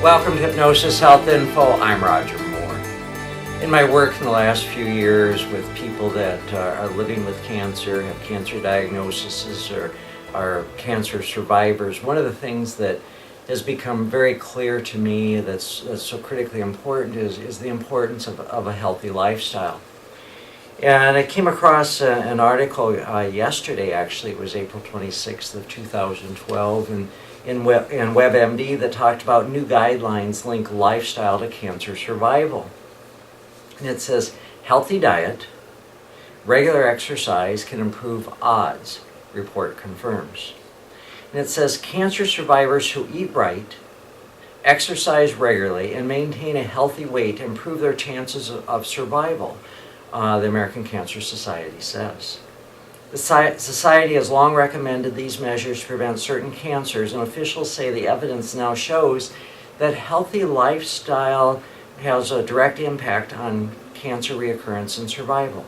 Welcome to Hypnosis Health Info. I'm Roger Moore. In my work in the last few years with people that are living with cancer, have cancer diagnoses, or are cancer survivors, one of the things that has become very clear to me that's so critically important is the importance of a healthy lifestyle. And I came across an article yesterday, actually. It was April 26th of 2012, and in WebMD that talked about new guidelines link lifestyle to cancer survival. And it says, healthy diet, regular exercise can improve odds, report confirms. And it says, cancer survivors who eat right, exercise regularly, and maintain a healthy weight improve their chances of survival, the American Cancer Society says. The society has long recommended these measures to prevent certain cancers, and officials say the evidence now shows that healthy lifestyle has a direct impact on cancer reoccurrence and survival.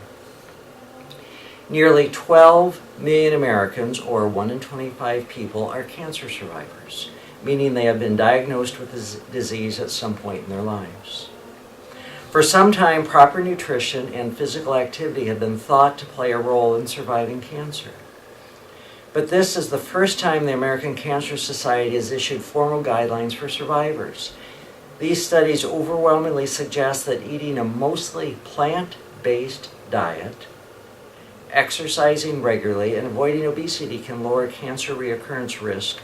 Nearly 12 million Americans, or 1 in 25 people, are cancer survivors, meaning they have been diagnosed with this disease at some point in their lives. For some time, proper nutrition and physical activity have been thought to play a role in surviving cancer. But this is the first time the American Cancer Society has issued formal guidelines for survivors. These studies overwhelmingly suggest that eating a mostly plant-based diet, exercising regularly, and avoiding obesity can lower cancer reoccurrence risk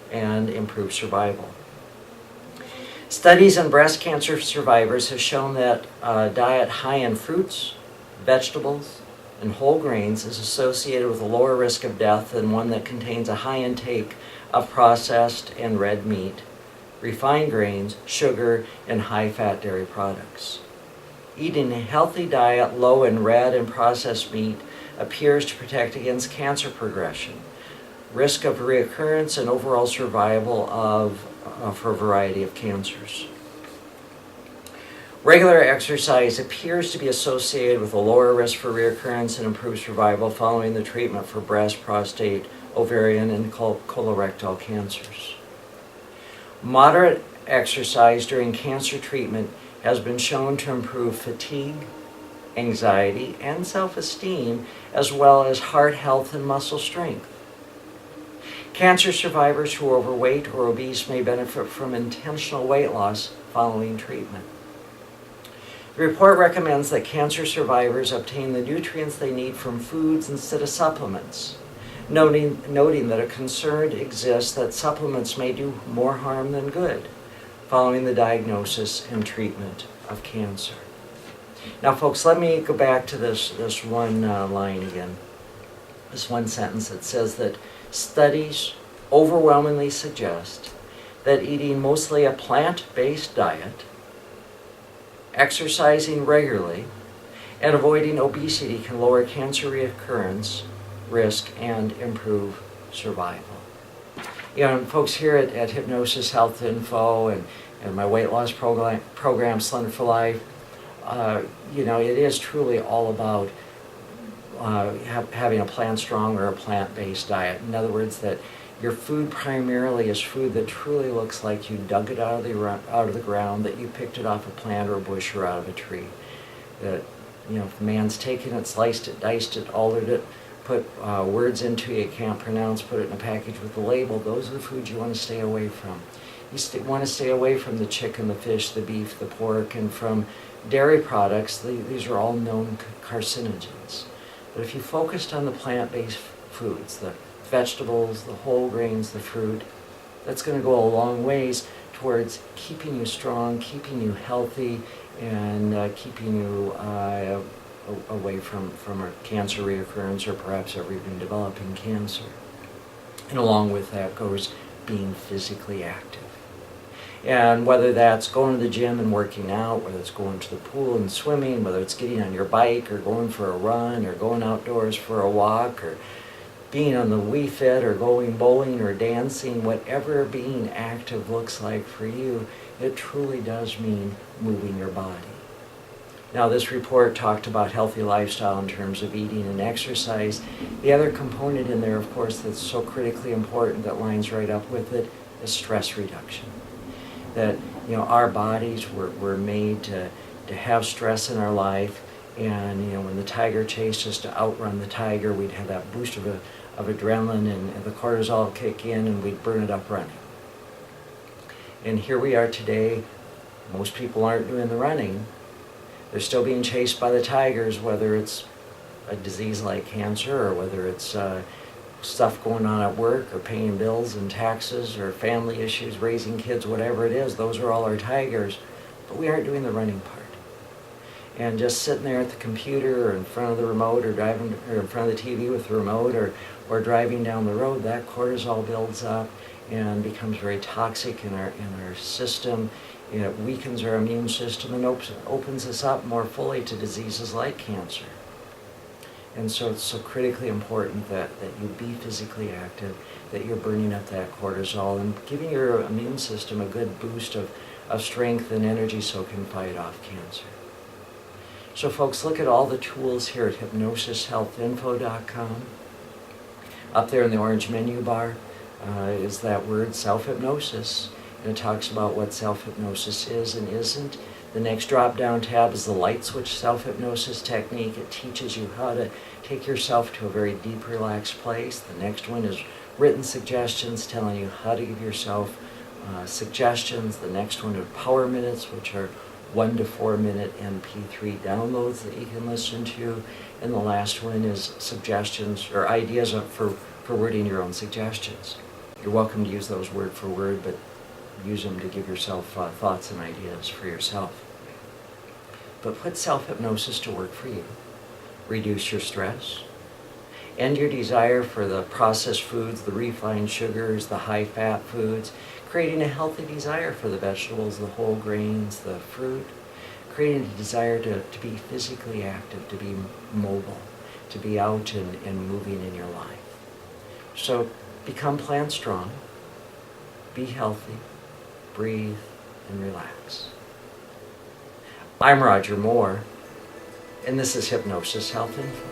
and improve survival. Studies in breast cancer survivors have shown that a diet high in fruits, vegetables, and whole grains is associated with a lower risk of death than one that contains a high intake of processed and red meat, refined grains, sugar, and high-fat dairy products. Eating a healthy diet low in red and processed meat appears to protect against cancer progression, risk of reoccurrence, and overall survival for a variety of cancers. Regular exercise appears to be associated with a lower risk for reoccurrence and improved survival following the treatment for breast, prostate, ovarian, and colorectal cancers. Moderate exercise during cancer treatment has been shown to improve fatigue, anxiety, and self-esteem, as well as heart health and muscle strength. Cancer survivors who are overweight or obese may benefit from intentional weight loss following treatment. The report recommends that cancer survivors obtain the nutrients they need from foods instead of supplements, noting that a concern exists that supplements may do more harm than good following the diagnosis and treatment of cancer. Now, folks, let me go back to this one line again, this one sentence that says that studies overwhelmingly suggest that eating mostly a plant-based diet, exercising regularly, and avoiding obesity can lower cancer reoccurrence risk and improve survival. You know, folks, here at Hypnosis Health Info and my weight loss program Slender for Life, it is truly all about having a plant-strong or a plant-based diet. In other words, that your food primarily is food that truly looks like you dug it out of the ground, that you picked it off a plant or a bush or out of a tree. That, if a man's taken it, sliced it, diced it, altered it, put words into it you can't pronounce, put it in a package with a label, those are the foods you want to stay away from. You want to stay away from the chicken, the fish, the beef, the pork, and from dairy products. These are all known carcinogens. But if you focused on the plant-based foods, the vegetables, the whole grains, the fruit, that's going to go a long ways towards keeping you strong, keeping you healthy, and keeping you away from a cancer reoccurrence or perhaps ever even developing cancer. And along with that goes being physically active. And whether that's going to the gym and working out, whether it's going to the pool and swimming, whether it's getting on your bike or going for a run or going outdoors for a walk or being on the Wii Fit or going bowling or dancing, whatever being active looks like for you, it truly does mean moving your body. Now, this report talked about healthy lifestyle in terms of eating and exercise. The other component in there, of course, that's so critically important that lines right up with it is stress reduction. that, you know, our bodies were made to have stress in our life, and, you know, when the tiger chased us to outrun the tiger, we'd have that boost of adrenaline, and the cortisol would kick in, and we'd burn it up running. And here we are today. Most people aren't doing the running. They're still being chased by the tigers, whether it's a disease like cancer, or whether it's stuff going on at work, or paying bills and taxes, or family issues, raising kids, whatever it is. Those are all our tigers, but we aren't doing the running part. And just sitting there at the computer, or in front of the remote, or driving, or in front of the TV with the remote, or driving down the road, that cortisol builds up and becomes very toxic in our system. It weakens our immune system and opens us up more fully to diseases like cancer. And so it's so critically important that you be physically active, that you're burning up that cortisol and giving your immune system a good boost of strength and energy so it can fight off cancer. So folks, look at all the tools here at hypnosishealthinfo.com. Up there in the orange menu bar is that word self-hypnosis, and it talks about what self-hypnosis is and isn't. The next drop-down tab is the light switch self-hypnosis technique. It teaches you how to take yourself to a very deep, relaxed place. The next one is written suggestions, telling you how to give yourself suggestions. The next one are power minutes, which are 1 to 4 minute MP3 downloads that you can listen to. And the last one is suggestions or ideas for wording your own suggestions. You're welcome to use those word for word, but use them to give yourself thoughts and ideas for yourself. But put self-hypnosis to work for you. Reduce your stress. End your desire for the processed foods, the refined sugars, the high-fat foods, creating a healthy desire for the vegetables, the whole grains, the fruit, creating a desire to be physically active, to be mobile, to be out and moving in your life. So become plant strong, be healthy, breathe, and relax. I'm Roger Moore, and this is Hypnosis Health Info.